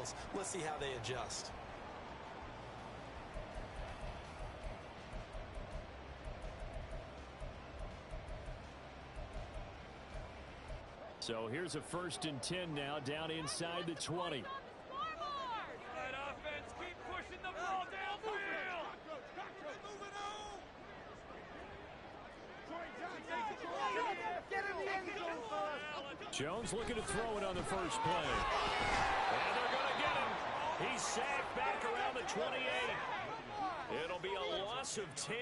close. Let's see how they adjust. So here's a 1st and 10 now, down inside the 20. That offense, keep pushing the ball downfield. Jones looking to throw it on the first play. And they're going to get him. He's sacked back around the 28. It'll be a loss of 10.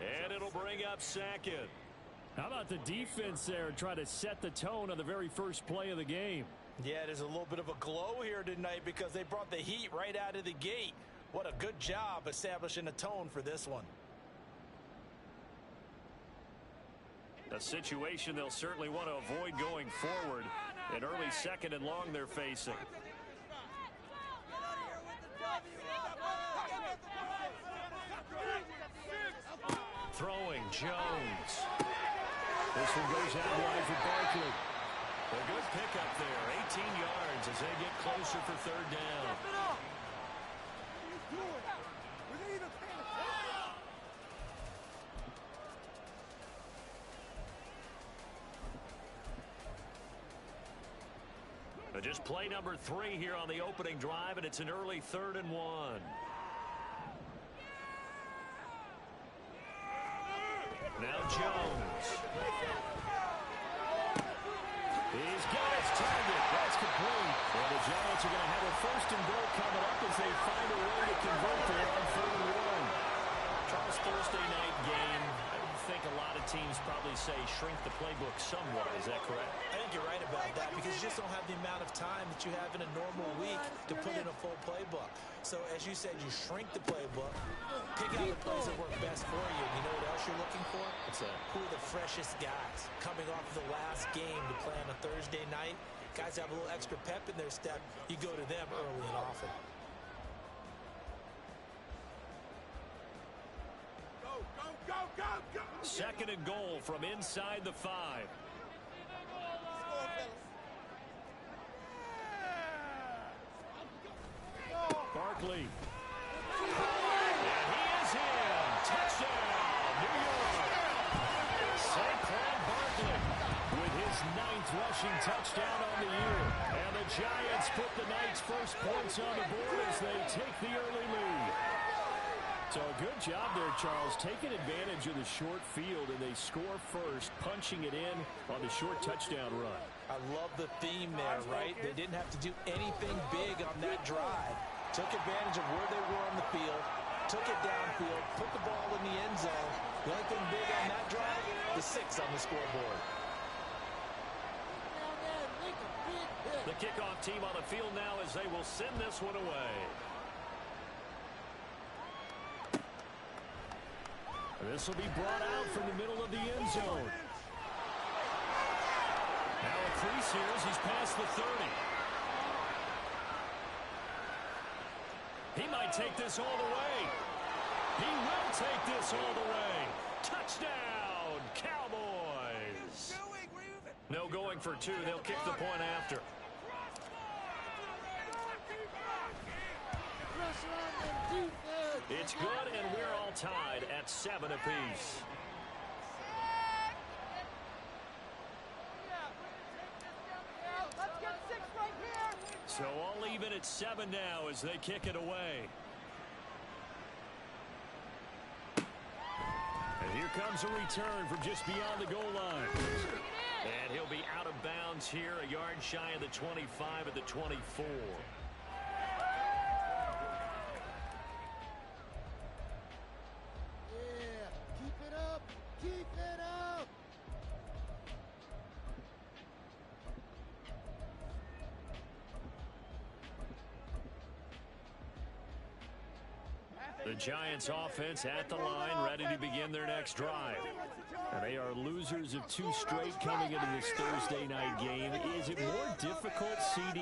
And it'll bring up Sackett. How about the defense there try to set the tone on the very first play of the game? Yeah, there's a little bit of a glow here tonight because they brought the heat right out of the gate. What a good job establishing a tone for this one. A situation they'll certainly want to avoid going forward. An early 2nd and long they're facing. Throwing Jones. This one goes out wide for Barkley. A good pickup there. 18 yards as they get closer for 3rd down. Just play number 3 here on the opening drive, and it's an early 3rd and 1. Now Jones. He's got his target. That's complete. And the Giants are going to have a 1st and goal coming up as they find a way to convert there on 3rd and 1. Charles, Thursday night game. I think a lot of teams probably say shrink the playbook somewhat. Is that correct? I think you're right about that because you just don't have the amount of time that you have in a normal week to put in a full playbook. So as you said, you shrink the playbook, pick out the plays that work best for you. You know what else you're looking for? What's that? Who are the freshest guys coming off the last game to play on a Thursday night? Guys have a little extra pep in their step. You go to them early and often. Go. 2nd and goal from inside the 5. Barkley. And he is in. Touchdown, New York. Saquon Barkley with his 9th rushing touchdown on the year. And the Giants put the night's first points on the board as they take the early lead. So a good job there, Charles, taking advantage of the short field, and they score first, punching it in on the short touchdown run. I love the theme there, right? They didn't have to do anything big on that drive. Took advantage of where they were on the field, took it downfield, put the ball in the end zone. The only thing big on that drive, the 6 on the scoreboard. The kickoff team on the field now as they will send this one away. This will be brought out from the middle of the end zone. Now a crease here as he's past the 30. He might take this all the way. He will take this all the way. Touchdown, Cowboys. No going for 2. They'll kick the point after. It's good, and we're all tied at 7 apiece. So all even at 7 now as they kick it away. And here comes a return from just beyond the goal line. And he'll be out of bounds here, a yard shy of the 25 at the 24. The Giants offense at the line, ready to begin their next drive. And they are losers of 2 straight coming into this Thursday night game. Is it more difficult, CD,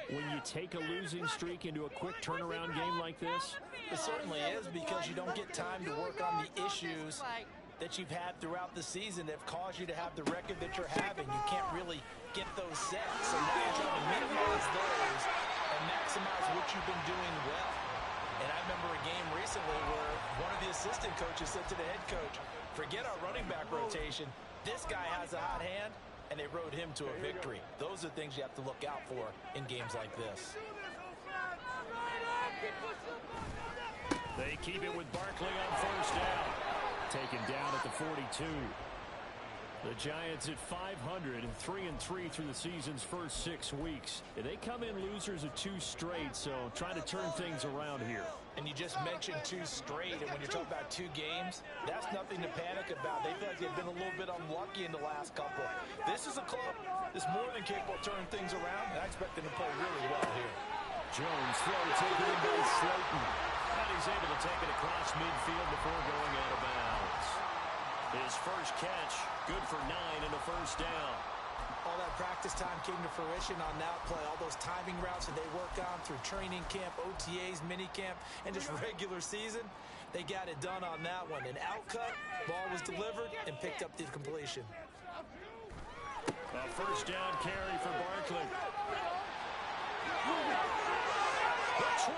when you take a losing streak into a quick turnaround game like this? It certainly is, because you don't get time to work on the issues that you've had throughout the season that have caused you to have the record that you're having. You can't really get those set. So now you're trying to minimize those and you've been doing well. And I remember a game recently where one of the assistant coaches said to the head coach, forget our running back rotation. This guy has a hot hand, and they rode him to a victory. Those are things you have to look out for in games like this. They keep it with Barkley on first down. Taken down at the 42. The Giants at 500, 3-3 through the season's first 6 weeks. They come in losers of 2 straight, so trying to turn things around here. And you just mentioned 2 straight, and when you're talking about 2 games, that's nothing to panic about. They feel like they've been a little bit unlucky in the last couple. This is a club that's more than capable of turning things around, and I expect them to play really well here. Jones throw taken in by Slayton. And he's able to take it across midfield before going out of bounds. His first catch, good for 9 and a first down. All that practice time came to fruition on that play. All those timing routes that they work on through training camp, OTAs, minicamp, and just regular season, they got it done on that one. An outcut, ball was delivered, and picked up the completion. A first down carry for Barkley. The 20.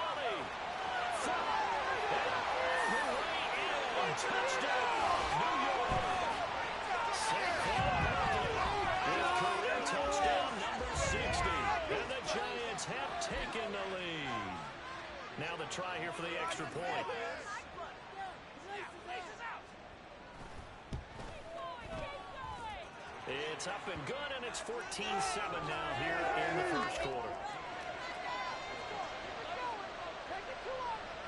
5. Touchdown, New York. Saquon Barkley with career touchdown number 60. And the Giants have taken the lead. Now the try here for the extra point. It's up and good, and it's 14-7 now here in the first quarter.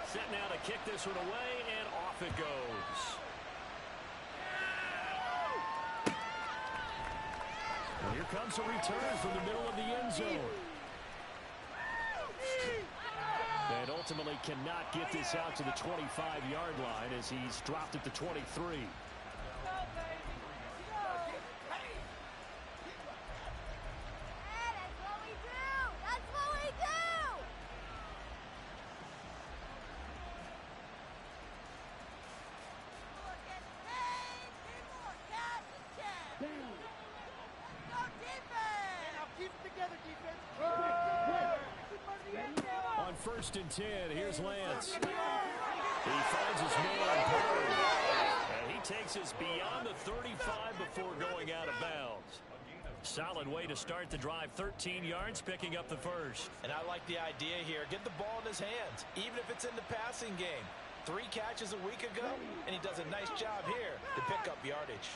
Set now to kick this one away, and off it goes. And here comes a return from the middle of the end zone. And ultimately cannot get this out to the 25-yard line as he's dropped at the 23. On 1st and 10, here's Lance. He finds his man, Pollard. And he takes us beyond the 35 before going out of bounds. Solid way to start the drive. 13 yards, picking up the first. And I like the idea here. Get the ball in his hands, even if it's in the passing game. 3 catches a week ago, and he does a nice job here to pick up yardage.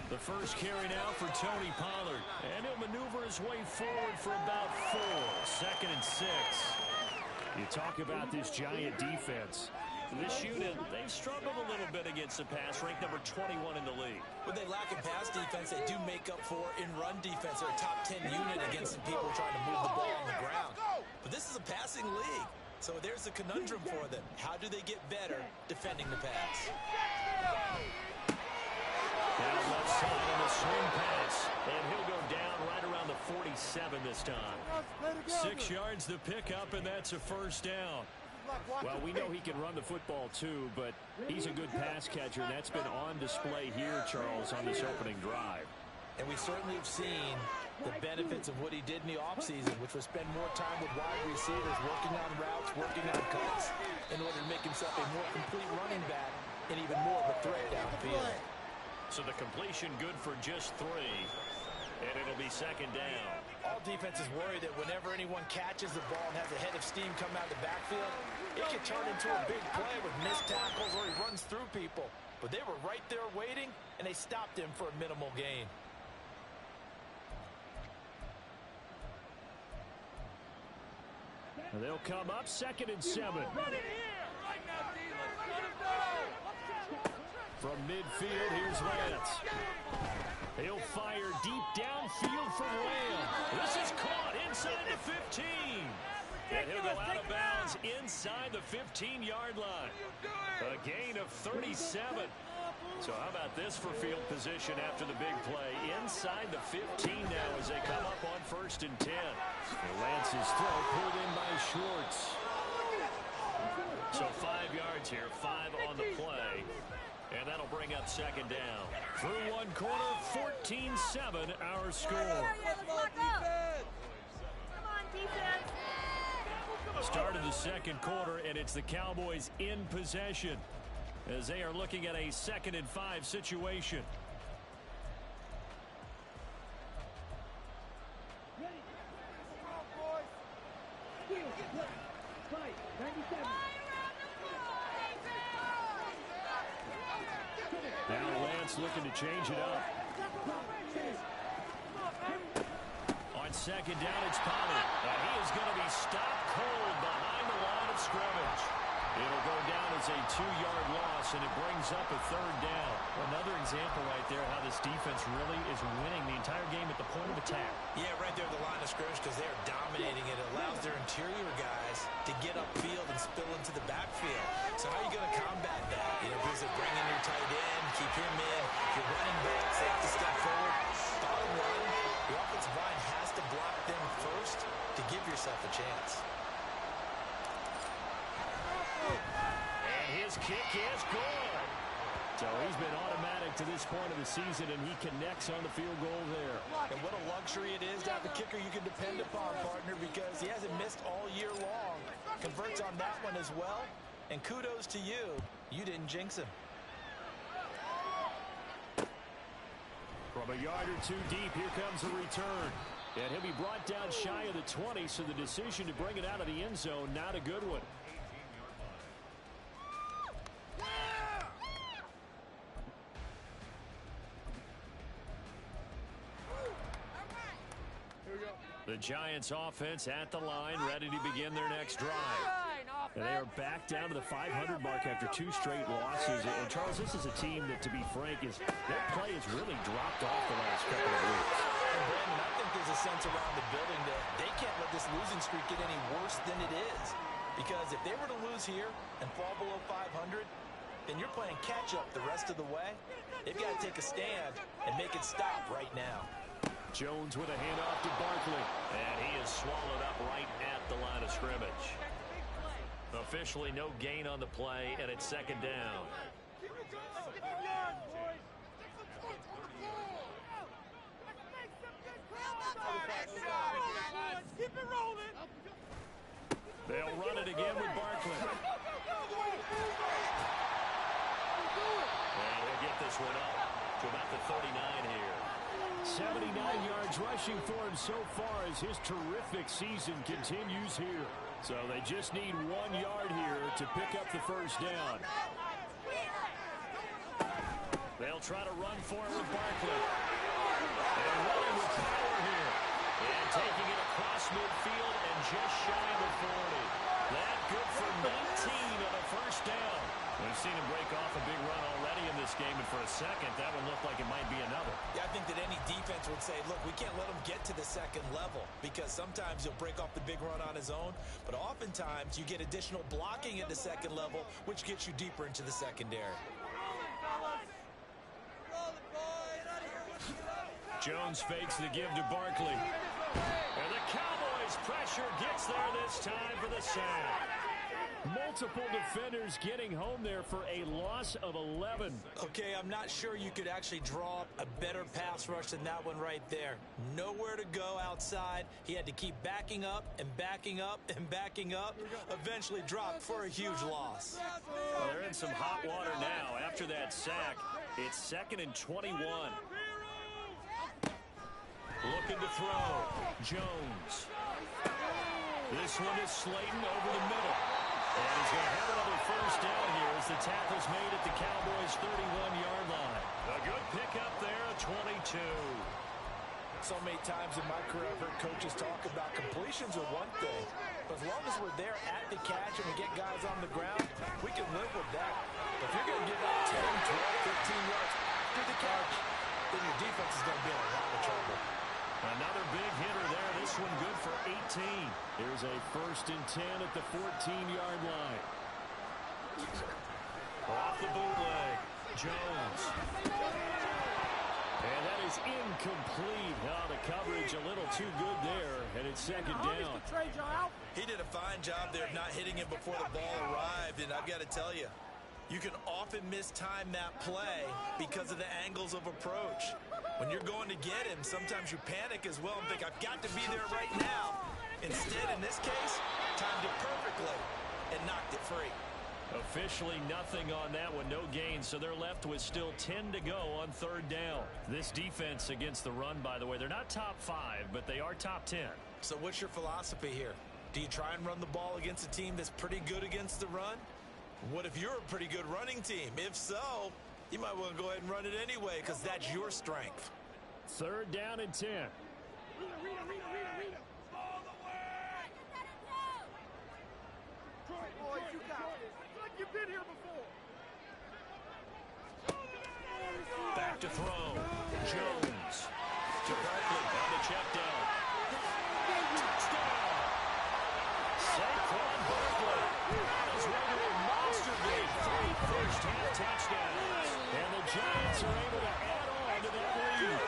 The first carry now for Tony Pollard. And he'll maneuver his way forward for about 4. 2nd and 6. You talk about this Giant defense. This unit, they've struggled a little bit against the pass, ranked number 21 in the league. When they lack in pass defense, they do make up for in run defense. They're a top 10 unit against some people trying to move the ball on the ground. But this is a passing league, so there's a conundrum for them. How do they get better defending the pass? Down left side on the swing pass. And he'll go down right around the 47 this time. 6 yards the pickup, and that's a first down. Well, we know he can run the football too, but he's a good pass catcher, and that's been on display here, Charles, on this opening drive. And we certainly have seen the benefits of what he did in the offseason, which was spend more time with wide receivers, working on routes, working on cuts, in order to make himself a more complete running back and even more of a threat downfield. So the completion good for just 3, and it'll be 2nd down. All defenses worry that whenever anyone catches the ball and has a head of steam come out of the backfield, it can turn into a big play with missed tackles or he runs through people. But they were right there waiting, and they stopped him for a minimal gain. And they'll come up 2nd and 7. From midfield, here's Lance. He'll fire deep downfield from Lamb. This is caught inside the 15. And he'll go out of bounds inside the 15-yard line. A gain of 37. So how about this for field position after the big play? Inside the 15 now as they come up on 1st and 10. Lance's throw pulled in by Schwartz. So 5 yards here, 5 on the play. And that'll bring up 2nd down. Through one quarter, 14-7 our score. the second quarter, and it's the Cowboys in possession as they are looking at a 2nd and 5 situation. Now Lance looking to change it up. On 2nd down, it's Pollard. He is going to be stopped cold behind the line of scrimmage. It'll go down as a 2-yard loss, and it brings up a 3rd down. Another example right there how this defense really is winning the entire game at the point of attack. Yeah, right there at the line of scrimmage because they're dominating it. It allows their interior guys to get upfield and spill into the backfield. So how are you going to combat that? You know, because they bring in your tight end, keep him in. Your running backs, they have to step forward. Bottom line, the offensive line has to block them first to give yourself a chance. And his kick is good. So he's been automatic to this point of the season, and he connects on the field goal there. And what a luxury it is to have a kicker you can depend upon, partner, because he hasn't missed all year long. Converts on that one as well. And kudos to you. You didn't jinx him. From a yard or 2 deep, here comes the return. And he'll be brought down shy of the 20, so the decision to bring it out of the end zone, not a good one. The Giants offense at the line, ready to begin their next drive. And they are back down to the 500 mark after 2 straight losses. And Charles, this is a team that, to be frank, their play has really dropped off the last couple of weeks. And Brandon, I think there's a sense around the building that they can't let this losing streak get any worse than it is. Because if they were to lose here and fall below 500, then you're playing catch-up the rest of the way. They've got to take a stand and make it stop right now. Jones with a handoff to Barkley. And he is swallowed up right at the line of scrimmage. Officially no gain on the play, and it's 2nd down. Keep it rolling. They'll run it again with Barkley. And he'll get this one up to about the 39 here. 79 yards rushing for him so far as his terrific season continues here. So they just need 1 yard here to pick up the 1st down. They'll try to run for it with Barkley. And running with power here. And taking it across midfield and just shy of the 40. That good for 19 on a 1st down. We've seen him break off a big run already in this game, and for a second, that one looked like it might be another. Yeah, I think that any defense would say, look, we can't let him get to the 2nd level because sometimes he'll break off the big run on his own, but oftentimes you get additional blocking at the 2nd level, which gets you deeper into the secondary. Jones fakes the give to Barkley. And the Cowboys' pressure gets there this time for the sack. Multiple defenders getting home there for a loss of 11. Okay, I'm not sure you could actually draw up a better pass rush than that one right there. Nowhere to go outside. He had to keep backing up and backing up and backing up. Eventually dropped for a huge loss. Well, they're in some hot water now. After that sack, it's 2nd and 21. Looking to throw. Jones. This one is Slayton over the middle. And he's going to have another 1st down here as the tackle's made at the Cowboys' 31-yard line. A good pickup there, 22. So many times in my career, I've heard coaches talk about completions are one thing. But as long as we're there at the catch and we get guys on the ground, we can live with that. But if you're going to give up 10, 12, 15 yards after the catch, then your defense is going to be in a lot of trouble. Another big hitter there. This one good for 18. Here's a 1st and 10 at the 14-yard line. Off the bootleg. Jones. And that is incomplete. Now the coverage a little too good there, and it's 2nd down. He did a fine job there of not hitting him before the ball arrived, and I've got to tell you, you can often mistime that play because of the angles of approach. When you're going to get him, sometimes you panic as well and think, I've got to be there right now. Instead, in this case, timed it perfectly and knocked it free. Officially nothing on that one, no gain, so they're left with still 10 to go on third down. This defense against the run, by the way, they're not top 5, but they are top 10. So what's your philosophy here? Do you try and run the ball against a team that's pretty good against the run? What if you're a pretty good running team? If so, you might want to go ahead and run it anyway because that's your strength. Third down and 10. All the way! Troy, boys, you got it. Like you've been here before. Back to throw. Jones to Barkley on the check down. Touchdown! Saquon Barkley on his way to a monster game. 3 first-half touchdowns. And the Giants are able to add on to that lead.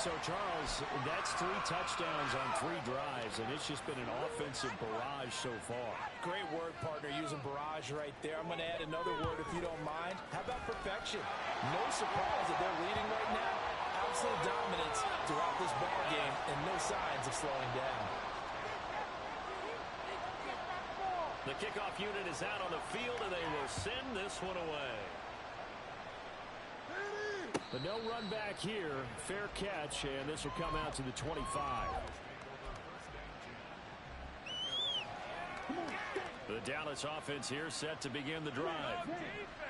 So, Charles, that's 3 touchdowns on 3 drives, and it's just been an offensive barrage so far. Great word, partner, using barrage right there. I'm going to add another word if you don't mind. How about perfection? No surprise that they're leading right now. Absolute dominance throughout this ball game and no signs of slowing down. The kickoff unit is out on the field, and they will send this one away. But no run back here. Fair catch, and this will come out to the 25. The Dallas offense here set to begin the drive.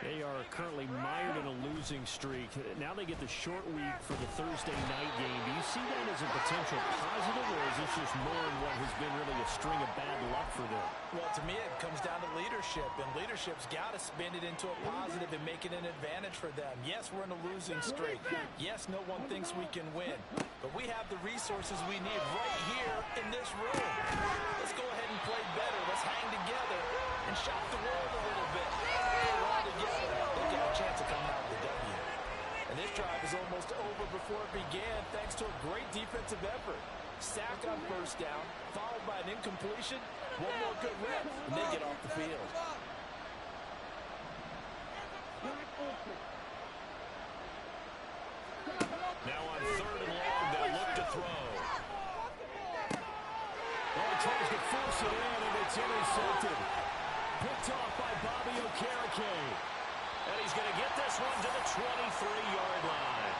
They are currently mired in a losing streak. Now they get the short week for the Thursday night game. Do you see that as a potential positive, or is this just more in what has been really a string of bad luck for them? Well, to me, it comes down to leadership, and leadership's got to spin it into a positive and make it an advantage for them. Yes, we're in a losing streak. Yes, no one thinks we can win, but we have the resources we need right here in this room. Let's go ahead and play better. Let's hang together and shock the world a little bit. We're all together. They got a chance of coming out with the W. And this drive is almost over before it began thanks to a great defensive effort. Sack on first down, followed by an incompletion. One more good rep, and they get off the field. Now on third and long, they'll look to throw. Oh, he tries to force it in, and it's intercepted. Picked off by Bobby Okereke. And he's going to get this one to the 23-yard line.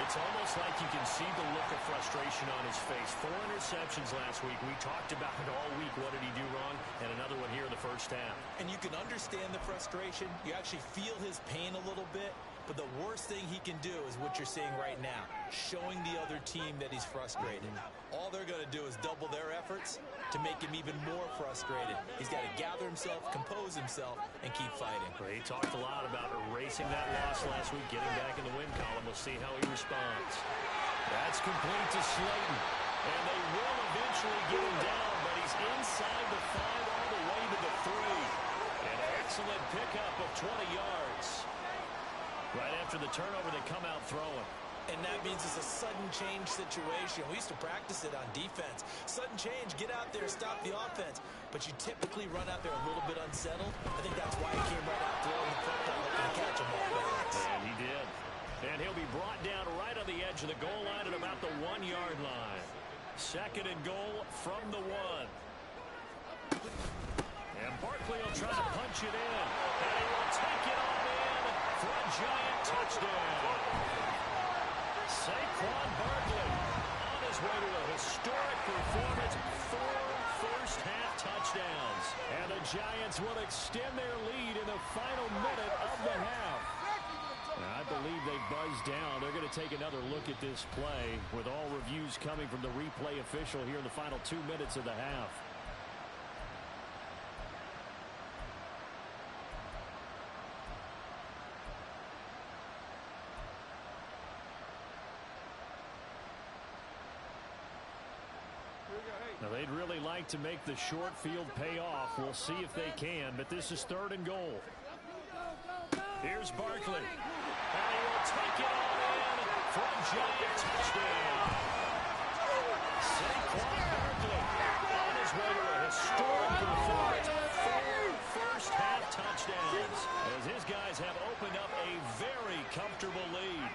It's almost like you can see the look of frustration on his face. 4 interceptions last week. We talked about it all week. What did he do wrong? And another one here in the first half. And you can understand the frustration. You actually feel his pain a little bit. But the worst thing he can do is what you're seeing right now, showing the other team that he's frustrated. All they're going to do is double their efforts to make him even more frustrated. He's got to gather himself, compose himself, and keep fighting. He talked a lot about erasing that loss last week, getting back in the win column. We'll see how he responds. That's complete to Slayton. And they will eventually get him down, but he's inside the 5 all the way to the 3. An excellent pickup of 20 yards. Right after the turnover, they come out throwing. And that means it's a sudden change situation. We used to practice it on defense. Sudden change, get out there, stop the offense. But you typically run out there a little bit unsettled. I think that's why he came right out throwing the football and catch him off balance. And he did. And he'll be brought down right on the edge of the goal line at about the 1-yard line. Second and goal from the 1. And Barkley will try to punch it in. And he will take it on in for a Giant touchdown. Saquon Barkley on his way to a historic performance. 4 first-half touchdowns. And the Giants will extend their lead in the final minute of the half. And I believe they buzzed down. They're going to take another look at this play with all reviews coming from the replay official here in the final 2 minutes of the half. Now, they'd really like to make the short field pay off. We'll see if they can, but this is third and goal. Here's Barkley. And he will take it on in for a Giant touchdown. Saquon Barkley on his way to a historic performance. 4 first-half touchdowns as his guys have opened up a very comfortable lead.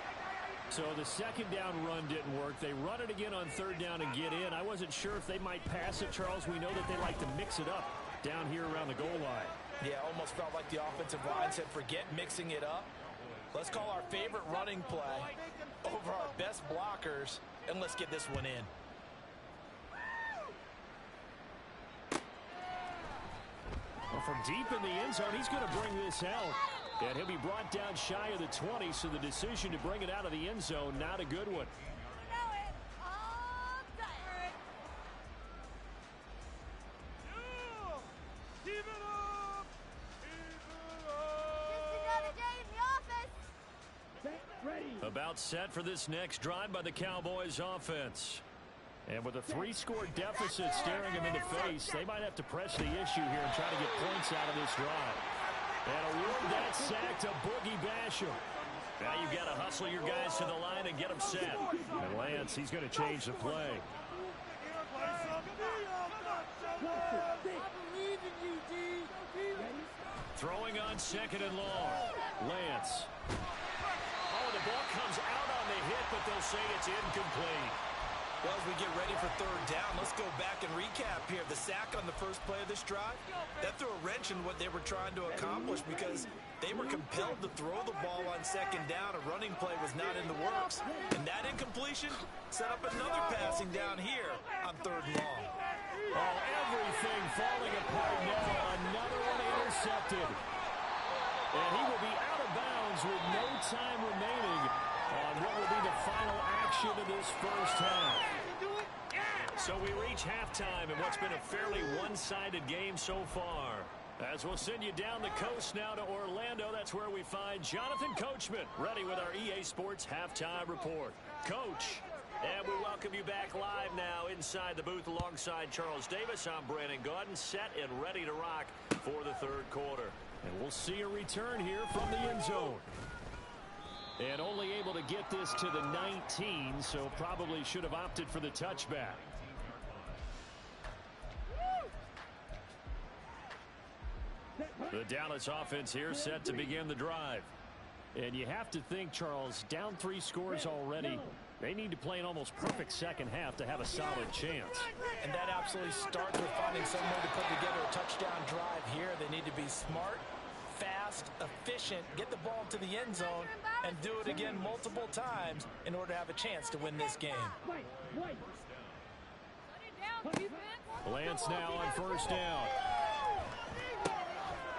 So second down run didn't work. They run it again on third down and get in. I wasn't sure if they might pass it, Charles. We know that they like to mix it up down here around the goal line. Yeah, almost felt like the offensive line said, forget mixing it up. Let's call our favorite running play over our best blockers, and let's get this one in. Well, from deep in the end zone, he's going to bring this out. And he'll be brought down shy of the 20, so the decision to bring it out of the end zone, not a good one. About set for this next drive by the Cowboys offense. And with a 3-score deficit staring them in the face, they might have to press the issue here and try to get points out of this drive. And award that sack to Boogie Basham. Now you've got to hustle your guys to the line and get them set. And Lance, he's going to change the play. Throwing on second and long. Lance. Oh, the ball comes out on the hit, but they'll say it's incomplete. Well, as we get ready for third down, let's go back and recap here. The sack on the first play of this drive, that threw a wrench in what they were trying to accomplish because they were compelled to throw the ball on second down. A running play was not in the works. And that incompletion set up another passing down here on third and long. Oh, everything falling apart now. Another one intercepted. And he will be out of bounds with no time remaining on what will be the final action of this first half. So we reach halftime in what's been a fairly one-sided game so far. As we'll send you down the coast now to Orlando, that's where we find Jonathan Coachman ready with our EA Sports Halftime Report. Coach, and we welcome you back live now inside the booth alongside Charles Davis. I'm Brandon Gaudin, set and ready to rock for the third quarter. And we'll see a return here from the end zone. And only able to get this to the 19, so probably should have opted for the touchback. The Dallas offense here set to begin the drive. And you have to think, Charles, down 3 scores already. They need to play an almost perfect second half to have a solid chance. And that absolutely starts with finding some way to put together a touchdown drive here. They need to be smart, fast, efficient, get the ball to the end zone, and do it again multiple times in order to have a chance to win this game. Lance now on first down.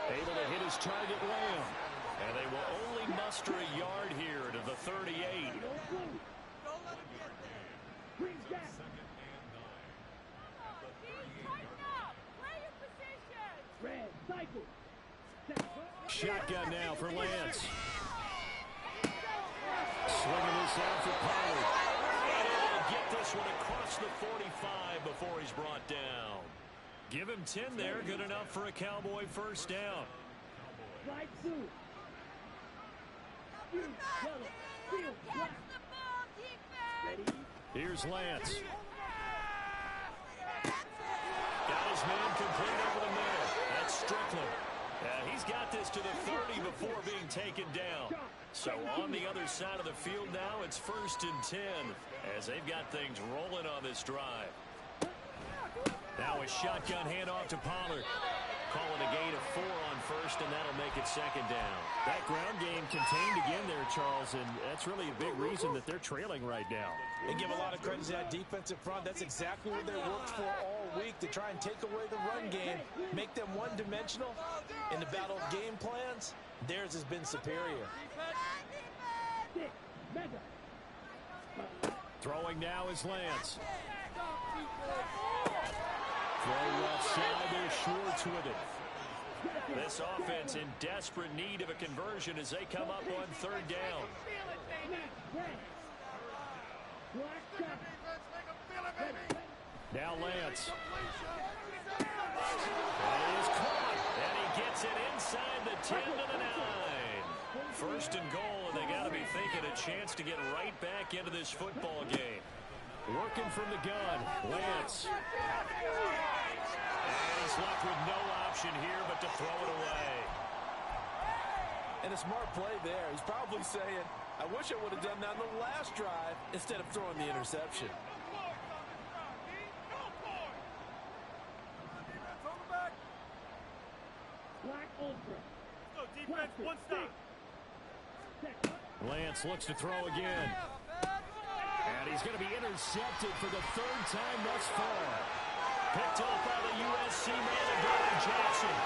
Able to hit his target Lamb. And they will only muster a yard here to the 38. Shotgun now for Lance. Swinging this out for Pollard. And able to get this one across the 45 before he's brought down. Give him 10 there. Good enough for a Cowboy first down. Here's Lance. Got his man complete over the middle. That's Strickland. He's got this to the 30 before being taken down. So on the other side of the field now, it's 1st and 10 as they've got things rolling on this drive. Now a shotgun handoff to Pollard. Calling a gain of 4 on first, and that'll make it second down. That ground game contained again there, Charles, and that's really a big reason that they're trailing right now. And give a lot of credit to that defensive front. That's exactly what they worked for all week, to try and take away the run game, make them one-dimensional. In the battle of game plans, theirs has been superior. Throwing now is Lance. Throw left side, there's Schwartz with it. This offense in desperate need of a conversion as they come up on third down. Now Lance. And he is caught, and he gets it inside the 10 to the 9. First and goal, and they got to be thinking a chance to get right back into this football game. Working from the gun, Lance. And he's left with no option here but to throw it away. And a smart play there. He's probably saying, I wish I would have done that on the last drive instead of throwing the interception. Defense, one stop. Lance looks to throw again. And he's going to be intercepted for the third time thus far. Picked off by the USC man, Adoree Jackson.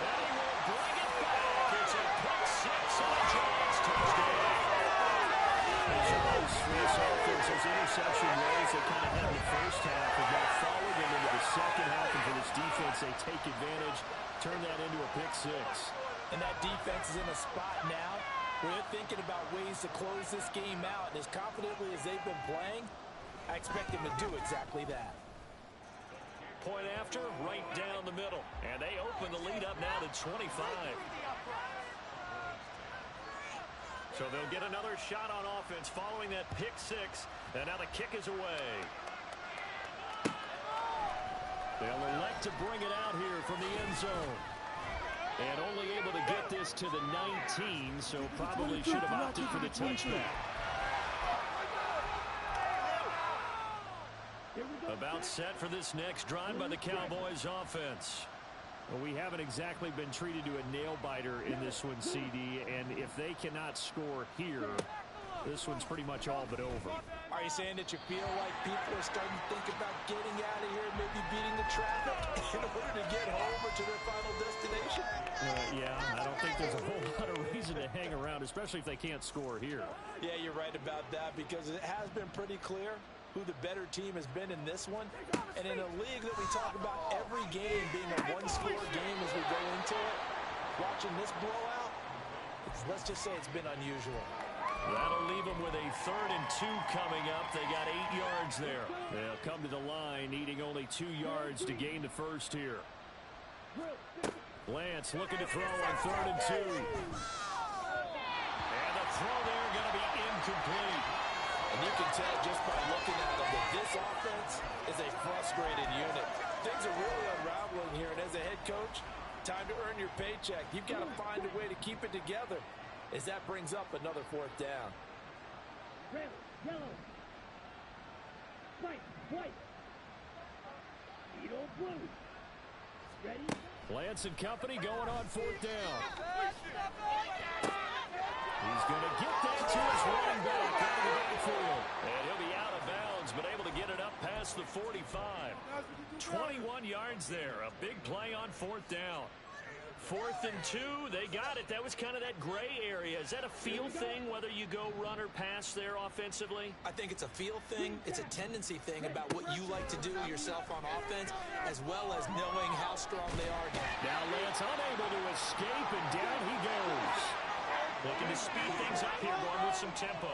And he will bring it back. It's a pick six and a Giants touchdown. This offense, those interception roles they kind of had in the first half have got followed them into the second half, and for this defense, they take advantage, turn that into a pick six. And that defense is in a spot now where they're thinking about ways to close this game out. And as confidently as they've been playing, I expect them to do exactly that. Point after, right down the middle. And they open the lead up now to 25. So they'll get another shot on offense following that pick six. And now the kick is away. They'll elect to bring it out here from the end zone. And only able to get this to the 19, so probably should have opted for the touchback. About set for this next drive by the Cowboys offense. Well, we haven't exactly been treated to a nail-biter in this one, CD, and if they cannot score here, this one's pretty much all but over. Are you saying that you feel like people are starting to think about getting out of here and maybe beating the traffic in order to get home or to their final destination? Yeah, I don't think there's a whole lot of reason to hang around, especially if they can't score here. Yeah, you're right about that, because it has been pretty clear who the better team has been in this one. And in a league that we talk about every game being a one-score game as we go into it, watching this blowout, let's just say it's been unusual. That'll leave them with a 3rd and 2 coming up. They got 8 yards there. They'll come to the line, needing only 2 yards to gain the first here. Lance looking to throw on 3rd and 2. And the throw there going to be incomplete. And you can tell just by looking at them that this offense is a frustrated unit. Things are really unraveling here, and as a head coach, time to earn your paycheck. You've got to find a way to keep it together as that brings up another 4th down. Red, yellow, white, Edo blue. Ready? Lance and company going on 4th down. He's going to get that to his running back out of the backfield. And he'll be out of bounds, but able to get it up past the 45. 21 yards there. A big play on 4th down. 4th and 2, they got it. That was kind of that gray area. Is that a feel thing, whether you go run or pass there offensively? I think it's a feel thing. It's a tendency thing about what you like to do yourself on offense, as well as knowing how strong they are. Now Lance unable to escape, and down he goes. Looking to speed things up here, going with some tempo.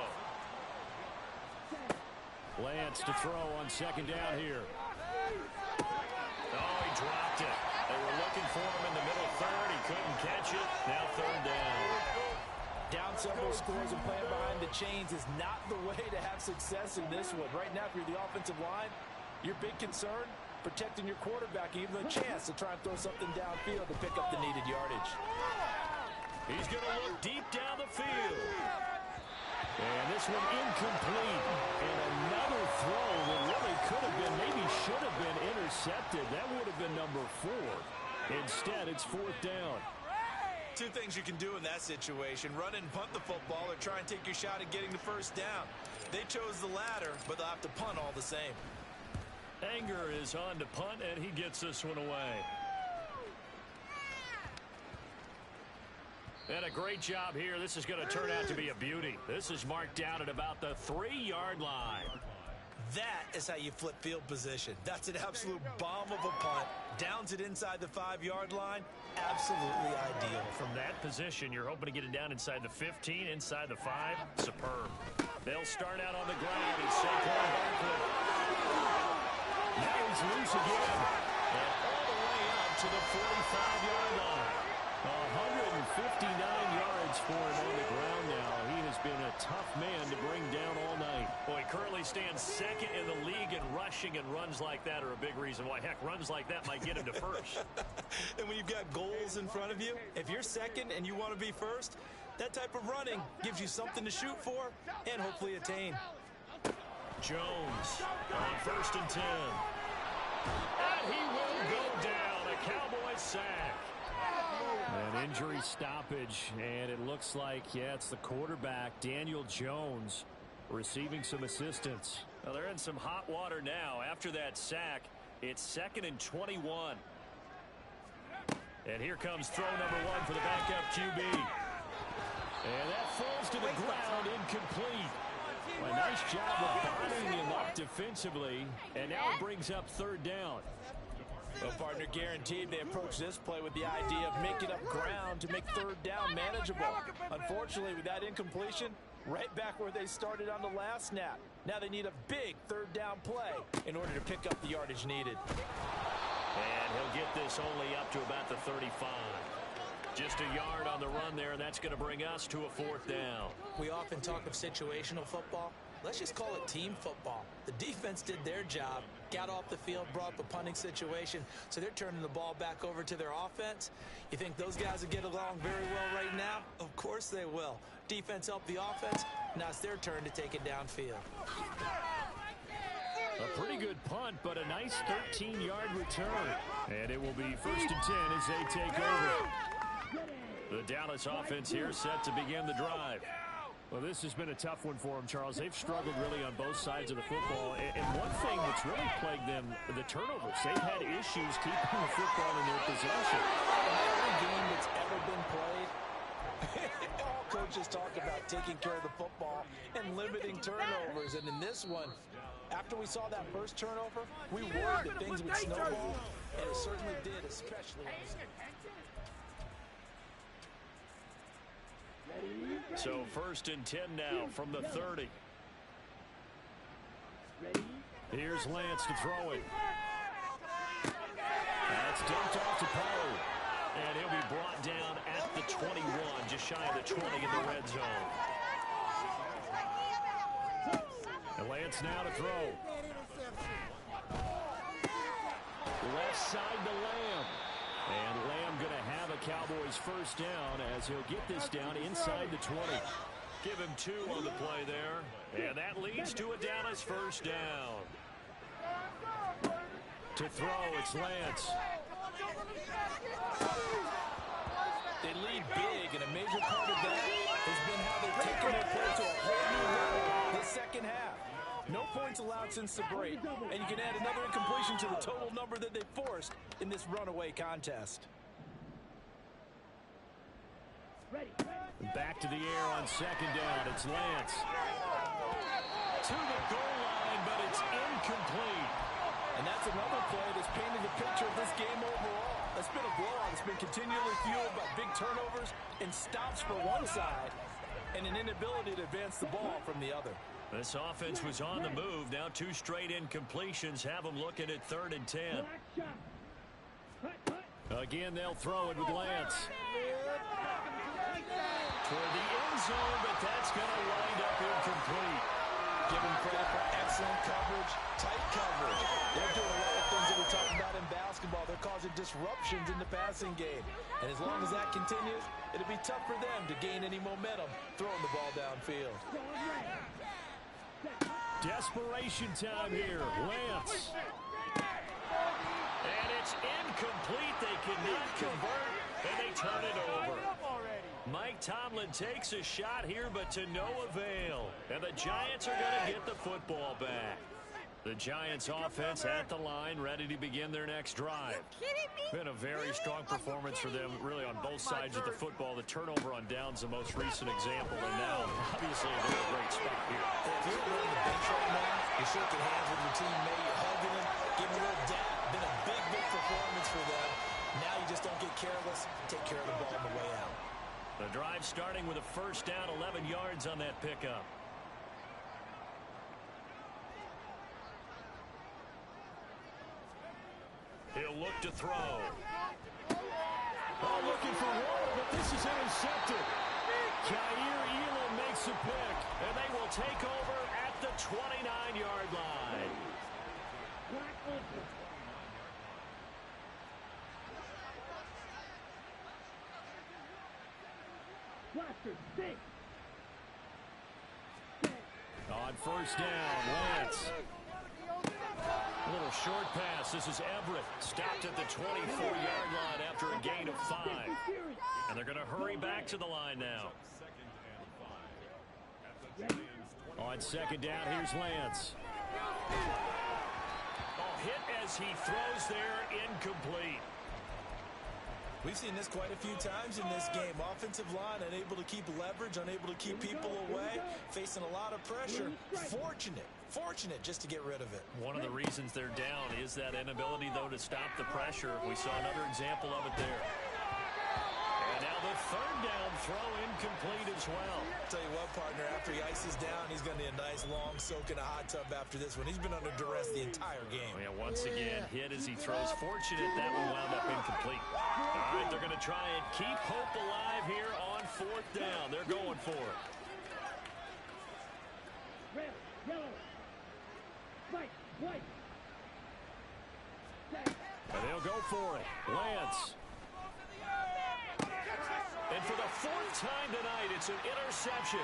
Lance to throw on 2nd down here. Oh, he dropped it. They were looking for him in the middle 3rd. He couldn't catch it. Now 3rd down. Down several scores and playing behind the chains is not the way to have success in this one. Right now, if you're the offensive line, your big concern, protecting your quarterback, even a chance to try and throw something downfield to pick up the needed yardage. He's going to look deep down the field. And this one incomplete. And another throw that really could have been, maybe should have been intercepted. That would have been number 4. Instead, it's 4th down. 2 things you can do in that situation: run and punt the football, or try and take your shot at getting the 1st down. They chose the latter, but they'll have to punt all the same. Anger is on to punt, and he gets this one away. And a great job here. This is going to turn out to be a beauty. This is marked down at about the 3-yard line. That is how you flip field position. That's an absolute bomb of a punt. Downs it inside the 5-yard line. Absolutely ideal. From that position, you're hoping to get it down inside the 15, inside the 5. Superb. They'll start out on the ground. It's Saquon Barkley. Now he's loose again. And all the way up to the 45-yard line. 59 yards for him on the ground now. He has been a tough man to bring down all night. Well, he currently stands second in the league in rushing, and runs like that are a big reason why. Heck, runs like that might get him to first. And when you've got goals in front of you, if you're second and you want to be first, that type of running gives you something to shoot for and hopefully attain. Jones on 1st and 10. And he will go down. A Cowboys sack. An injury stoppage, and it looks like, yeah, it's the quarterback, Daniel Jones, receiving some assistance. Well, they're in some hot water now. After that sack, it's 2nd and 21. And here comes throw number 1 for the backup QB. And that falls to the ground, incomplete. A nice job of bottling him up defensively, and now it brings up 3rd down. Well, partner, guaranteed they approach this play with the idea of making up ground to make 3rd down manageable. Unfortunately, with that incompletion, right back where they started on the last snap. Now they need a big 3rd down play in order to pick up the yardage needed. And he'll get this only up to about the 35. Just a yard on the run there, and that's going to bring us to a 4th down. We often talk of situational football. Let's just call it team football. The defense did their job, got off the field, brought up a punting situation, so they're turning the ball back over to their offense. You think those guys will get along very well right now? Of course they will. Defense helped the offense. Now it's their turn to take it downfield. A pretty good punt, but a nice 13-yard return. And it will be 1st and 10 as they take over. The Dallas offense here set to begin the drive. Well, this has been a tough one for them, Charles. They've struggled really on both sides of the football. And one thing that's really plagued them, the turnovers. They've had issues keeping the football in their possession. Every game that's ever been played, all coaches talk about taking care of the football and limiting turnovers. And in this one, after we saw that first turnover, we worried that things would snowball, and it certainly did, especially on the So 1st and 10 now from the 30. Here's Lance to throw it. That's dumped off to Pollard. And he'll be brought down at the 21, just shy of the 20 in the red zone. And Lance now to throw. Left side to Lamb. And Lamb going to have a Cowboys 1st down as he'll get this down inside the 20. Give him 2 on the play there. And that leads to a Dallas 1st down. To throw, it's Lance. They lead big, and a major part of that has been how they've taken their play to a whole new level this second half. No points allowed since the break, and you can add another incompletion to the total number that they forced in this runaway contest. Back to the air on 2nd down. It's Lance. To the goal line, but it's incomplete. And that's another play that's painted the picture of this game overall. It's been a blowout. It's been continually fueled by big turnovers and stops for one side and an inability to advance the ball from the other. This offense was on the move. Now 2 straight incompletions have them looking at 3rd and 10. Again, they'll throw it with Lance. Toward the end zone, but that's going to wind up incomplete. Give them credit for excellent coverage, tight coverage. They're doing a lot of things that we talk about in basketball. They're causing disruptions in the passing game. And as long as that continues, it'll be tough for them to gain any momentum throwing the ball downfield. Desperation time here. Lance. And it's incomplete. They cannot convert, and they turn it over. Mike Tomlin takes a shot here, but to no avail. And the Giants are going to get the football back. The Giants offense at the line, ready to begin their next drive. Been a very strong performance for them, really, on both sides of the football. The turnover on downs, the most recent example, and now, obviously, they're in a great spot here. If you're on the bench right now, you're shaking hands with your teammate, you're hugging him, giving a little dap. Been a big, big performance for them. Now you just don't get careless. Take care of the ball on the way out. The drive starting with a 1st down, 11 yards on that pickup. He'll look to throw. Oh, looking for water, but this is intercepted. Jair Elam makes a pick, and they will take over at the 29-yard line. On first down, Lance. A little short pass. This is Everett. Stopped at the 24-yard line after a gain of 5. And they're going to hurry back to the line now. On second down, here's Lance. Oh, hit as he throws there, incomplete. We've seen this quite a few times in this game. Offensive line unable to keep leverage, unable to keep people away, facing a lot of pressure. Fortunate just to get rid of it. One of the reasons they're down is that inability, though, to stop the pressure. We saw another example of it there. And now the third down throw incomplete as well. Tell you what, partner, after he ices down, he's going to need a nice long soak in a hot tub after this one. He's been under duress the entire game. Yeah, once again, hit as he throws. Fortunate that one wound up incomplete. All right, they're going to try and keep hope alive here on fourth down. They're going for it. Red, yellow, white. And they'll go for it. Lance. And for the fourth time tonight, it's an interception.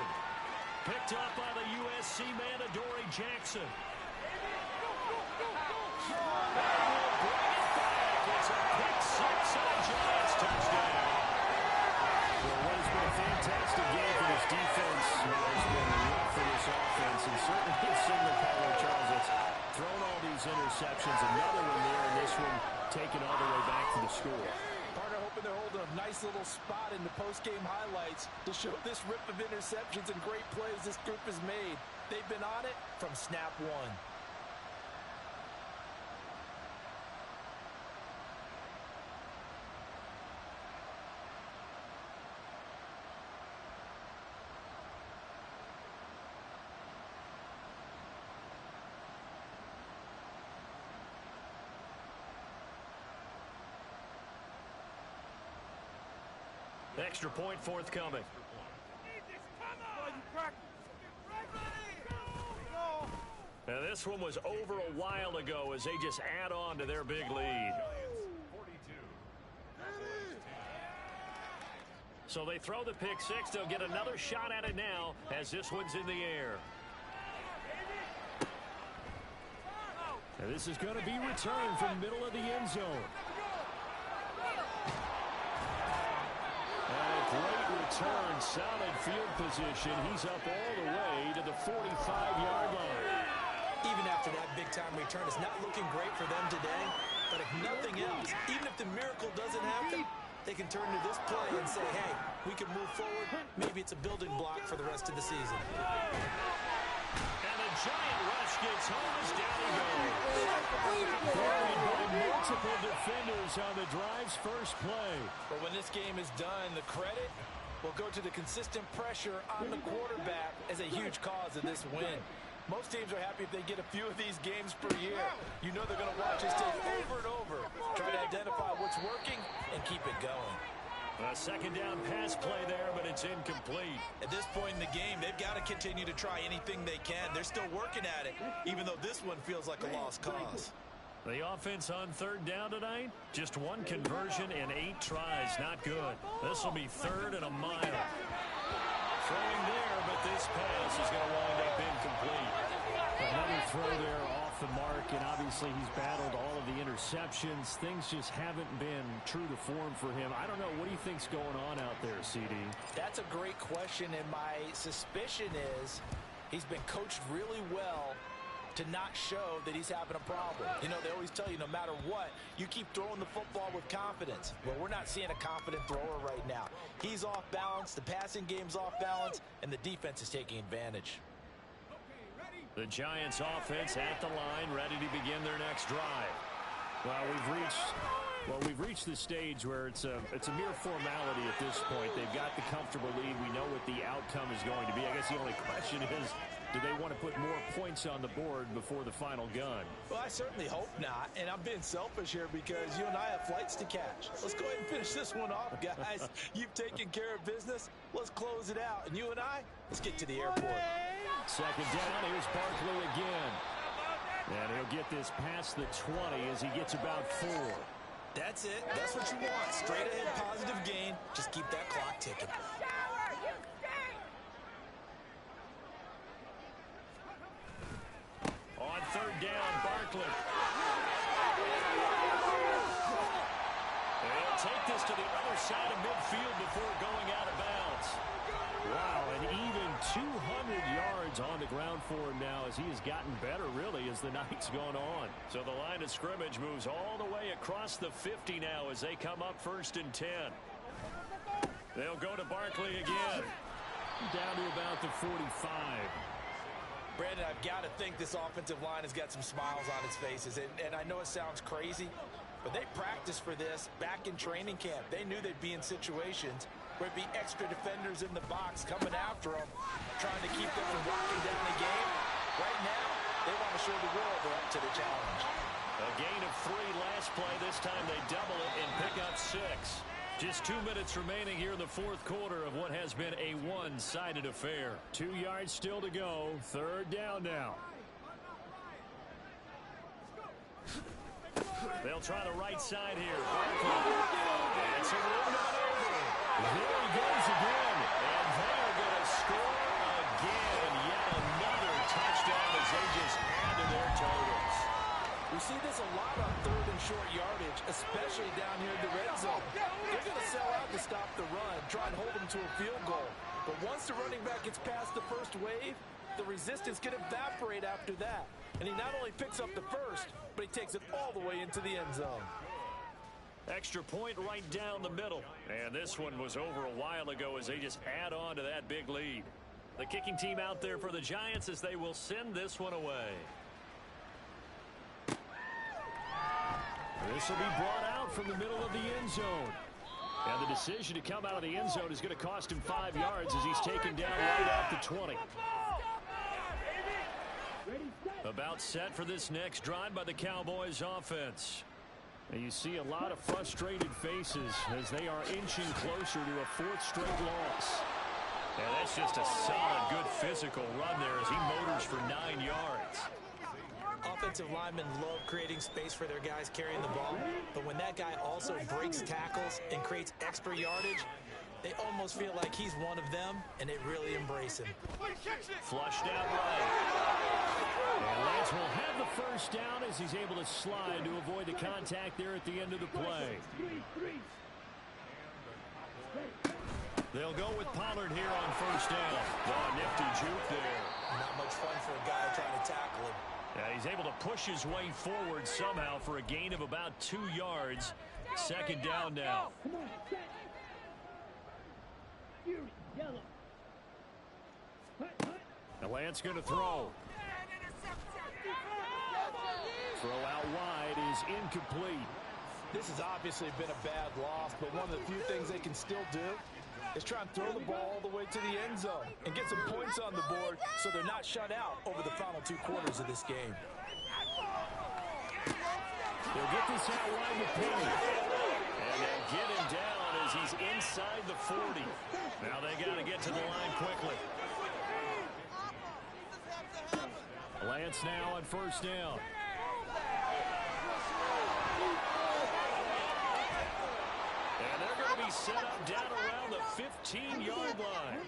Picked up by the USC man, Adoree Jackson. And we'll bring it back. It's a pick six and a Giants touchdown. Well, what has been a fantastic game for this defense has been rough for this offense. And certainly his signal caller, Charles, has thrown all these interceptions. Another one there, and this one taken all the way back to the score. Partner hoping they're holding a nice little spot in the post-game highlights to show this rip of interceptions and great plays this group has made. They've been on it from snap one. Extra point forthcoming. Now this one was over a while ago as they just add on to their big lead. So they throw the pick six. They'll get another shot at it now as this one's in the air. And this is going to be returned from the middle of the end zone. Great return, solid field position. He's up all the way to the 45-yard line. Even after that big-time return, it's not looking great for them today. But if nothing else, even if the miracle doesn't happen, they can turn to this play and say, hey, we can move forward. Maybe it's a building block for the rest of the season. And a giant rush gets home as down he goes. Buried by multiple defenders on the drive's first play. But when this game is done, the credit will go to the consistent pressure on the quarterback as a huge cause of this win. Most teams are happy if they get a few of these games per year. You know they're going to watch this tape over and over, try to identify what's working and keep it going. A second down pass play there, but it's incomplete. At this point in the game, they've got to continue to try anything they can. They're still working at it, even though this one feels like a lost cause. The offense on third down tonight, just one conversion and 8 tries. Not good. This will be third and a mile. Throwing there, but this pass is going to wind up incomplete. Another throw there off the mark, and obviously he's battled all of the interceptions. Things just haven't been true to form for him. I don't know. What do you think's going on out there, CD? That's a great question, and my suspicion is he's been coached really well to not show that he's having a problem. You know, they always tell you no matter what, you keep throwing the football with confidence. Well, we're not seeing a confident thrower right now. He's off balance, the passing game's off balance, and the defense is taking advantage. The Giants offense at the line, ready to begin their next drive. Well, we've reached the stage where it's a mere formality at this point. They've got the comfortable lead. We know what the outcome is going to be. I guess the only question is, Do they want to put more points on the board before the final gun? Well, I certainly hope not, and I'm being selfish here because you and I have flights to catch. Let's go ahead and finish this one off, guys. You've taken care of business. Let's close it out. And you and I, let's get to the airport. Second down, here's Barkley again. And he'll get this past the 20 as he gets about 4. That's it. That's what you want. Straight ahead, positive gain. Just keep that clock ticking. On third down, Barkley. They'll take this to the other side of midfield before going out of bounds. Wow, and even 200 yards on the ground for him now as he has gotten better, really, as the night's gone on. So the line of scrimmage moves all the way across the 50 now as they come up 1st and 10. They'll go to Barkley again. Down to about the 45. Brandon, I've got to think this offensive line has got some smiles on its faces. And I know it sounds crazy, but they practiced for this back in training camp. They knew they'd be in situations where it'd be extra defenders in the box coming after them, trying to keep them from locking down the game. Right now, they want to show the world they're up to the challenge. A gain of 3 last play. This time they double it and pick up 6. Just 2 minutes remaining here in the 4th quarter of what has been a one-sided affair. 2 yards still to go. 3rd down now. They'll try the right side here. And some room not over. There he goes again. And they're going to score again. Yet another touchdown as they just add to their totals. We see this a lot on 3rd and short yardage, especially down here in the red zone. They're going to sell out to stop the run, try and hold them to a field goal. But once the running back gets past the first wave, the resistance can evaporate after that. And he not only picks up the first, but he takes it all the way into the end zone. Extra point right down the middle. And this one was over a while ago as they just add on to that big lead. The kicking team out there for the Giants as they will send this one away. This will be brought out from the middle of the end zone. And the decision to come out of the end zone is going to cost him 5 yards as he's taken down right at the 20. About set for this next drive by the Cowboys offense. And you see a lot of frustrated faces as they are inching closer to a 4th straight loss. And that's just a solid, good physical run there as he motors for 9 yards. Offensive linemen love creating space for their guys carrying the ball, but when that guy also breaks tackles and creates extra yardage, they almost feel like he's one of them, and they really embrace him. Flushed out right. And Lance will have the first down as he's able to slide to avoid the contact there at the end of the play. They'll go with Pollard here on 1st down. Oh, nifty juke there. Not much fun for a guy trying to tackle him. Yeah, he's able to push his way forward somehow for a gain of about 2 yards. 2nd down now. Now Lance going to throw. Throw out wide is incomplete. This has obviously been a bad loss, but one of the few things they can still do is try and throw the ball all the way to the end zone and get some points on the board so they're not shut out over the final 2 quarters of this game. They'll get this out wide with Penny. And they'll get him down as he's inside the 40. Now they got to get to the line quickly. Lance now on 1st down. And they're going to be set up down around the 15-yard line.